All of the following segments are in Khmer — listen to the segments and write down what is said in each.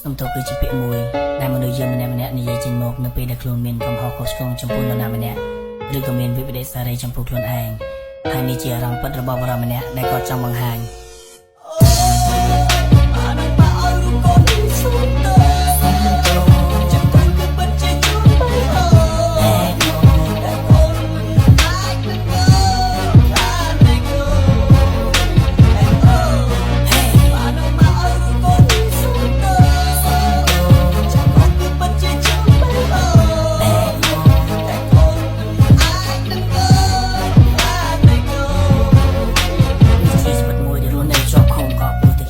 សំទោសគឺជាពាក្យមួយដែលមនុស្សយើងម្នាក់ៗនិយាយចេញមកនៅពេលដែលខ្លួនមានកំហុសខុសឆ្គងចំពោះនរណាម្នាក់ឬក៏មានវិបត្តិសារីចំពោះខ្លួនឯងហើយនេះជាអារម្មណ៍ពិតរបស់បុរសម្នាក់ដែលគាត់ចង់បង្ហាញ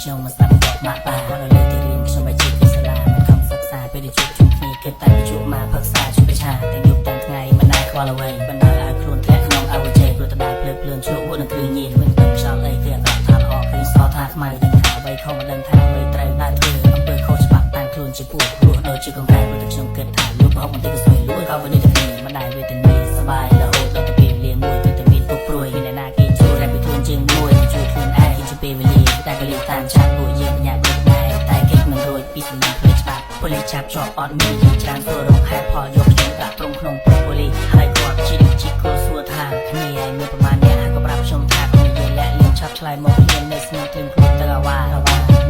ខ្ញុំមកស្ដាប់គាត់ម៉ាក់ប៉ាគាត់នៅលើទីរៀនខ្ញុំបែរជាពីសាលាមិនខំសិក្សាពេលដែលជួបជុំគ្នាគិតតែជួបមកផឹកសាជួបប្រឆាទាំងយប់ទាំងថ្ងៃមិនដែលខ្វល់អ្វីបណ្ដាលឲ្យខ្លួនធ្លាក់ក្នុងអវជ័យព្រោះតដើរភ្លើភ្លើនឆ្លុះវក់នឹងគ្រឿងញៀនមិនដឹងខ្យល់អីគឺអាក្រក់ថាល្អឃើញសថាខ្មៅដឹងថាអ្វីខុសមិនដឹងថាអ្វីត្រូវដើរធ្វើអំពើខុសច្បាប់តាមខ្លួនជាពួករស់ដូចជាកង្កែព្រោះតែខ្ញុំគិតថាលុបប្រហុកបន្តិចក៏ស្រួយលួចក៏វិនិច្ឆ័យមិនដែលវេទនាសบายរហូតដល់ទៅពេលលាមួយទៅតែមានពុកព្រួយមានអ្នកណាគេជួយតែពីខ្លួនជាងមួយជួយខ្លួនឯងជាពេលវេលាតែក៏លីតាមឆាប់ពួកយើងបញ្ញាតែគេមិនរួចពីសំណាក់ផ្លេចច្បាប់ប៉ូលីសចាប់ជាប់អត់មានច្រើនធ្វើរកហេតុផលយកខ្ញុំដាក់ត្រង់ក្នុងព្រៃប៉ូលីសហើយគាត់ជីកគោសួរថាគ្នាឯងមានប្រមាណអ្នកក៏ប្រាប់ខ្ញុំថាគ្នាលាក់លៀងឆាប់ឆ្លើយមកខ្ញុំនៅស្ងៀមត្រៀមខ្លួនទៅអាវ៉ា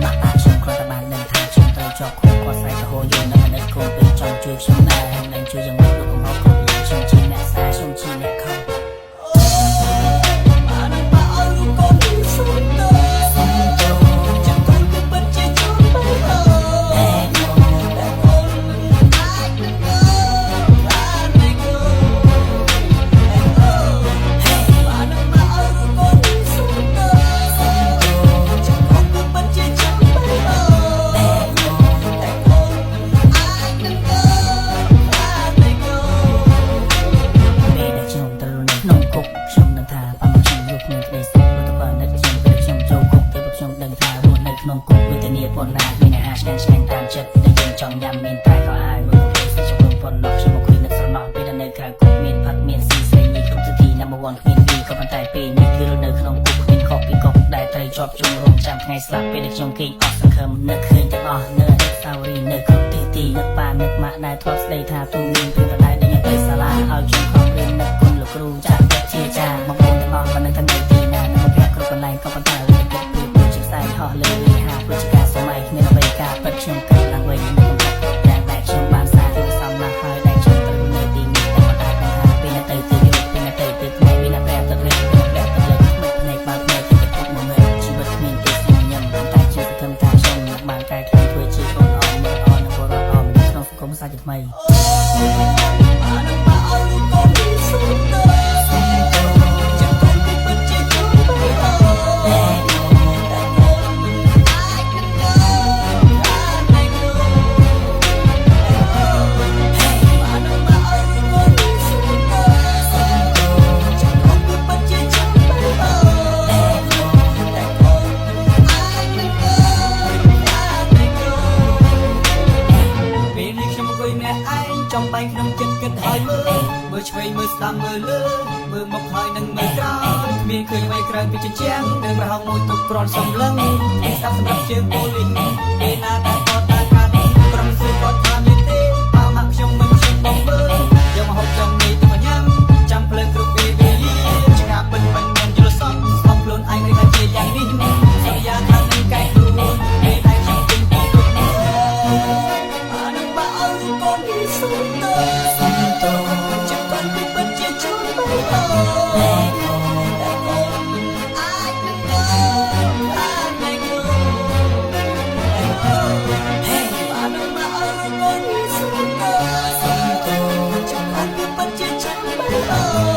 ម៉ាក់ប៉ាខ្ញុំគ្រាន់តែបានដឹងថាខ្ញុំត្រូវជាប់គុកគាត់ស្រែកទៅហូរយល់នៅមនិតគោពេលចង់ជួយខ្ញុំដែរហើយនឹងជួយយ៉ាងម៉េចលោកកំហុសគ្រប់យ៉ាងខ្ញុំជាអ្នកសាខ្ញុំជាអ្នកខុសក្នុងគុកវេទនាប៉ុណ្ណាមានអាហារឆ្ងាញ់តាមចិត្តតែយើងចង់ញ៉ាំមានតែក៏ហើយមើលទៅខ្ញុំប៉ុណ្ណោះខ្ញុំមកคุยនឹកស្រណោះពេលនៅក្រៅគុកមានផាត់មានស៊ីស្រីនេះគ្រប់ទិដ្ឋី number 1 គ្មានពីរក៏ប៉ុន្តែពេលនេះគឺនៅក្នុងគុកគ្មានខុសពីគុកដែលត្រូវជាប់ជុំរងចាំថ្ងៃស្លាប់ពេលដែលខ្ញុំគេងអស់សង្ឃឹមនឹកឃើញទាំងអស់នៅអនុស្សាវរីយ៍នៅគ្រប់ទិដ្ឋីនឹកប៉ានឹកម៉ាក់ដែលធ្លាប់ស្ដីថាទូមានពេលបដាយដែលទៅសាលាឲ្យខ្ញុំខំរៀននឹកគុណលោកគ្រូចាស់ជាចាមកបងទាំងអស់មិននៅទីណានៅភ័ក្រគ្រប់កន្លែងក៏ប៉ុន្តែលើកពីជាខ្សែហោះលើព្រោះជាការសម័យគ្មានអ្វីការពិតខ្ញុំគិតឡើងវិញមិនកំណត់យ៉ាងដែលខ្ញុំបានសារគឺសំណាស់ហើយដែលខ្ញុំត្រូវនៅទីនេះតែមិនអាចបង្ហាញពីនៅទៅទីនេះពីនៅទៅទីថ្ងៃមានតែប្រែទៅលើប្រែទៅលើមិនភ្នែកបើភ្នែកទៅពុកមកមើលជីវិតគ្មានទេខ្ញុំតែជាសង្ឃឹមថាខ្ញុំនឹងបានកែខ្លួនធ្វើជាកូនអមមើលអននិងបរិបទអមក្នុងសង្គមសាជាថ្មីចំបែកក្នុងចិត្តគិតឲ្យមើលឆ្វេងមើលស្ដាំមើលលើមើលមុខហើយនឹងមើលក្រោយគ្មានឃើញអ្វីក្រៅពីជញ្ជាំងនៅប្រហោងមួយទុកប្រន់សំឡឹងស្ដាប់សម្រាប់ជើងប៉ូលីសពេលណាតែគាត់តាមកាត់ក្រុមស៊ើគាត់ថាមានទេបើមកខ្ញុំមិនខ្ញុំបងមើលយកមកហូបចំនេះទៅញ៉ាំចាំភ្លើងគ្រប់ពេលវេលាឆ្ងាពេញខ្ញុំយល់សំខ្លួនឯងរីកជាយ៉ាងនេះសន្យាថានឹងកែខ្លួនពេលតែខ្ញុំពេញពីគ្រប់នេះអានឹងបើអើកូននេះសុំទៅចិត្តកូនពីពិតជាជួយបើតែកូនអាចនឹងទៅអាចនឹងទៅហេអានឹងបើអើកូននេះសុំទៅចិត្តកូនពីពិតជាជួយបើ